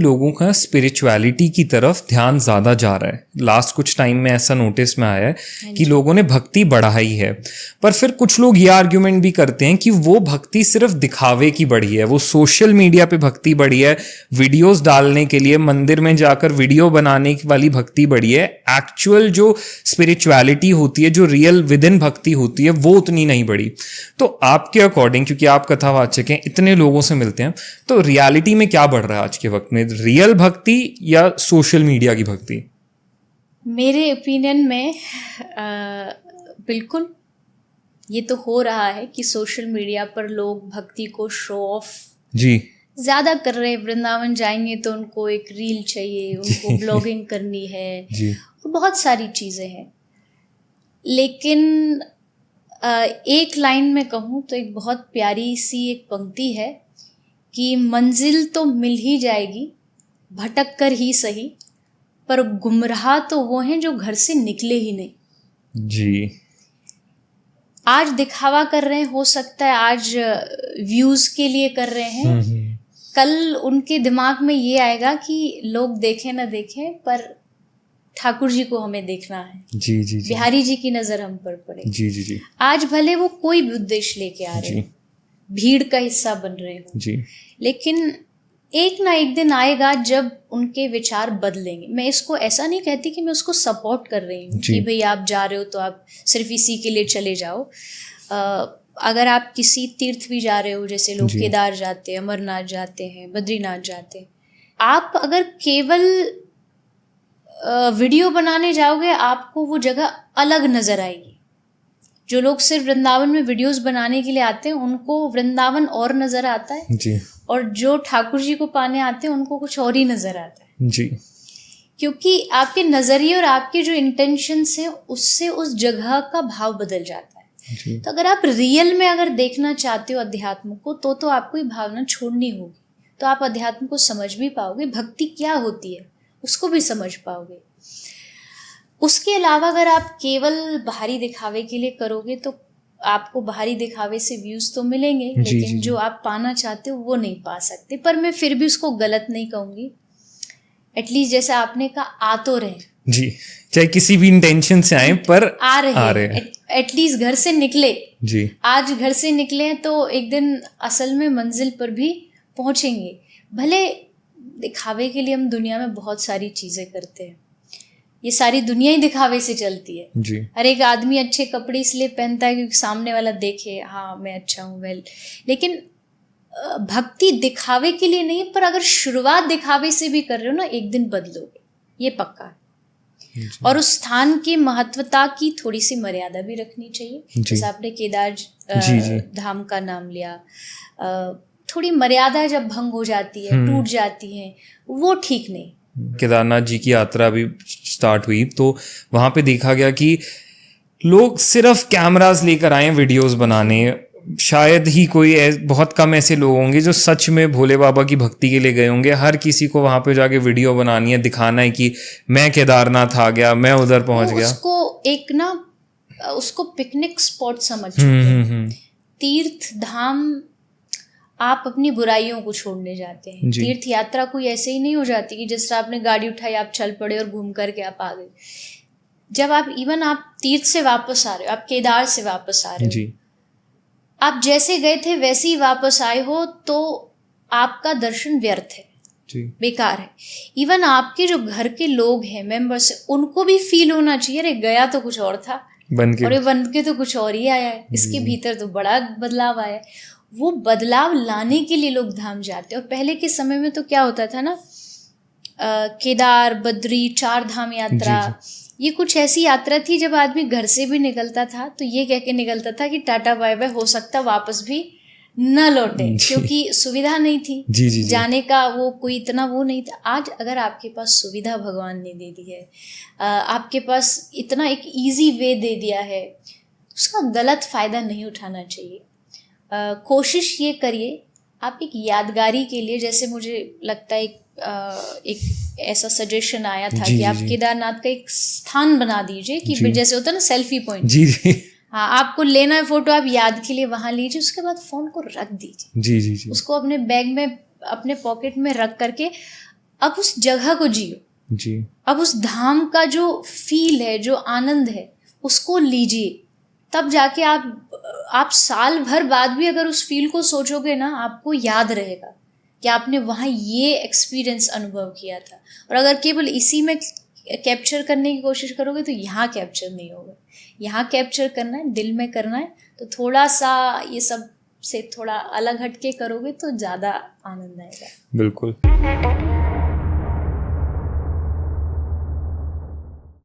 लोगों का स्पिरिचुअलिटी की तरफ ध्यान ज़्यादा जा रहा है। लास्ट कुछ टाइम में ऐसा नोटिस में आया है कि लोगों ने भक्ति बढ़ाई है, पर फिर कुछ लोग ये आर्ग्यूमेंट भी करते हैं कि वो भक्ति सिर्फ दिखावे की बढ़ी है, वो सोशल मीडिया पे भक्ति बढ़ी है, वीडियोस डालने के लिए, मंदिर में जाकर वीडियो बनाने वाली भक्ति बढ़ी है। एक्चुअल जो स्पिरिचुअलिटी होती है, जो रियल विद इन भक्ति होती है, वो उतनी नहीं बढ़ी। तो आपके अकॉर्डिंग, क्योंकि आप कथावाचक हैं, इतने लोगों से मिलते हैं, तो रियलिटी में क्या बढ़ रहा है आज के वक्त में, रियल भक्ति या सोशल मीडिया की भक्ति? मेरे ओपिनियन में बिल्कुल ये तो हो रहा है कि सोशल मीडिया पर लोग भक्ति को शो ऑफ जी ज्यादा कर रहे हैं। वृंदावन जाएंगे तो उनको एक रील चाहिए, उनको ब्लॉगिंग करनी है जी, और बहुत सारी चीजें हैं। लेकिन एक लाइन में कहूँ तो एक बहुत प्यारी सी एक पंक्ति है कि मंजिल तो मिल ही जाएगी भटक कर ही सही, पर गुमराह तो वो हैं जो घर से निकले ही नहीं। जी, आज दिखावा कर रहे हैं, हो सकता है आज व्यूज के लिए कर रहे हैं, कल उनके दिमाग में ये आएगा कि लोग देखें ना देखें, पर ठाकुर जी को हमें देखना है। जी जी जी, बिहारी जी की नजर हम पर पड़े। जी जी जी, आज भले वो कोई भी उद्देश्य लेके आ रहे जी, हैं, भीड़ का हिस्सा बन रहे हो, जी, लेकिन एक ना एक दिन आएगा जब उनके विचार बदलेंगे। मैं इसको ऐसा नहीं कहती कि मैं उसको सपोर्ट कर रही हूँ कि भाई आप जा रहे हो तो आप सिर्फ इसी के लिए चले जाओ। अगर आप किसी तीर्थ भी जा रहे हो, जैसे लोग केदार जाते हैं, अमरनाथ जाते हैं, बद्रीनाथ जाते हैं, आप अगर केवल वीडियो बनाने जाओगे आपको वो जगह अलग नजर आएगी। जो लोग सिर्फ वृंदावन में वीडियोस बनाने के लिए आते हैं उनको वृंदावन और नजर आता है जी, और जो ठाकुर जी को पाने आते हैं उनको कुछ और ही नजर आता है जी, क्योंकि आपके नजरिए और आपके जो इंटेंशंस हैं उससे उस जगह का भाव बदल जाता है। जी, तो अगर आप रियल में अगर देखना चाहते हो अध्यात्म को तो आपको ये भावना छोड़नी होगी, तो आप अध्यात्म को समझ भी पाओगे, भक्ति क्या होती है उसको भी समझ पाओगे। उसके अलावा अगर आप केवल बाहरी दिखावे के लिए करोगे तो आपको बाहरी दिखावे से व्यूज तो मिलेंगे, लेकिन जो आप पाना चाहते हो वो नहीं पा सकते। पर मैं फिर भी उसको गलत नहीं कहूंगी, एटलीस्ट जैसा आपने कहा आ तो रहे जी, चाहे किसी भी इंटेंशन से आए पर आ रहे हैं, एटलीस्ट घर से निकले जी। आज घर से निकले हैं तो एक दिन असल में मंजिल पर भी पहुंचेंगे। भले दिखावे के लिए हम दुनिया में बहुत सारी चीजें करते हैं, ये सारी दुनिया ही दिखावे से चलती है जी। हर एक आदमी अच्छे कपड़े इसलिए पहनता है क्योंकि सामने वाला देखे हाँ मैं अच्छा हूँ, वेल। लेकिन भक्ति दिखावे के लिए नहीं, पर अगर शुरुआत दिखावे से भी कर रहे हो ना, एक दिन बदलोगे, ये पक्का है। और उस स्थान की महत्वता की थोड़ी सी मर्यादा भी रखनी चाहिए। जैसे आपने केदार धाम का नाम लिया, थोड़ी मर्यादा जब भंग हो जाती है, टूट जाती है, वो ठीक नहीं। केदारनाथ जी की यात्रा भी स्टार्ट हुई तो वहां पे देखा गया कि लोग सिर्फ कैमरास लेकर आए वीडियोस बनाने। शायद ही कोई बहुत कम ऐसे लोग होंगे जो सच में भोले बाबा की भक्ति के लिए गए होंगे। हर किसी को वहां पे जाके वीडियो बनानी है, दिखाना है कि मैं केदारनाथ आ गया, मैं उधर पहुंच गया। उसको एक ना उसको पिकनिक स्पॉट समझ चुके हैं। तीर्थ धाम आप अपनी बुराइयों को छोड़ने जाते हैं। तीर्थ यात्रा कोई ऐसे ही नहीं हो जाती कि जिस तरह आपने गाड़ी उठाई आप चल पड़े और घूम करके आप आ गए। जब आप इवन आप तीर्थ से वापस आ रहे हो, आप केदार से वापस आ रहे हो, आप जैसे गए थे वैसे ही वापस आए हो, तो आपका दर्शन व्यर्थ है, बेकार है। इवन आपके जो घर के लोग हैं, मेंबर्स, उनको भी फील होना चाहिए अरे गया तो कुछ और था और ये बन के तो कुछ और ही आया है, इसके भीतर तो बड़ा बदलाव आया है। वो बदलाव लाने के लिए लोग धाम जाते हैं। और पहले के समय में तो क्या होता था ना, केदार, बद्री, 4 धाम यात्रा, ये कुछ ऐसी यात्रा थी जब आदमी घर से भी निकलता था तो ये कह के निकलता था कि टाटा बाय बाय, हो सकता वापस भी न लौटे, क्योंकि सुविधा नहीं थी जाने का, वो कोई इतना वो नहीं था। आज अगर आपके पास सुविधा भगवान ने दे दी है, आपके पास इतना एक इजी वे दे दिया है, उसका गलत फायदा नहीं उठाना चाहिए। कोशिश ये करिए आप एक यादगारी के लिए, जैसे मुझे लगता है एक ऐसा सजेशन आया था कि आप केदारनाथ का एक स्थान बना दीजिए कि जैसे होता है ना सेल्फी पॉइंट, हाँ आपको लेना है फोटो, आप याद के लिए वहां लीजिए, उसके बाद फोन को रख दीजिए। उसको अपने बैग में, अपने पॉकेट में रख करके अब उस जगह को जियो जी। अब उस धाम का जो फील है, जो आनंद है, उसको लीजिए। तब जाके आप साल भर बाद भी अगर उस फील को सोचोगे ना, आपको याद रहेगा कि आपने वहाँ ये एक्सपीरियंस अनुभव किया था। और अगर केवल इसी में कैप्चर करने की कोशिश करोगे तो यहाँ कैप्चर नहीं होगा। यहाँ कैप्चर करना है, दिल में करना है, तो थोड़ा सा ये सब से थोड़ा अलग हटके करोगे तो ज़्यादा आनंद आएगा। बिल्कुल।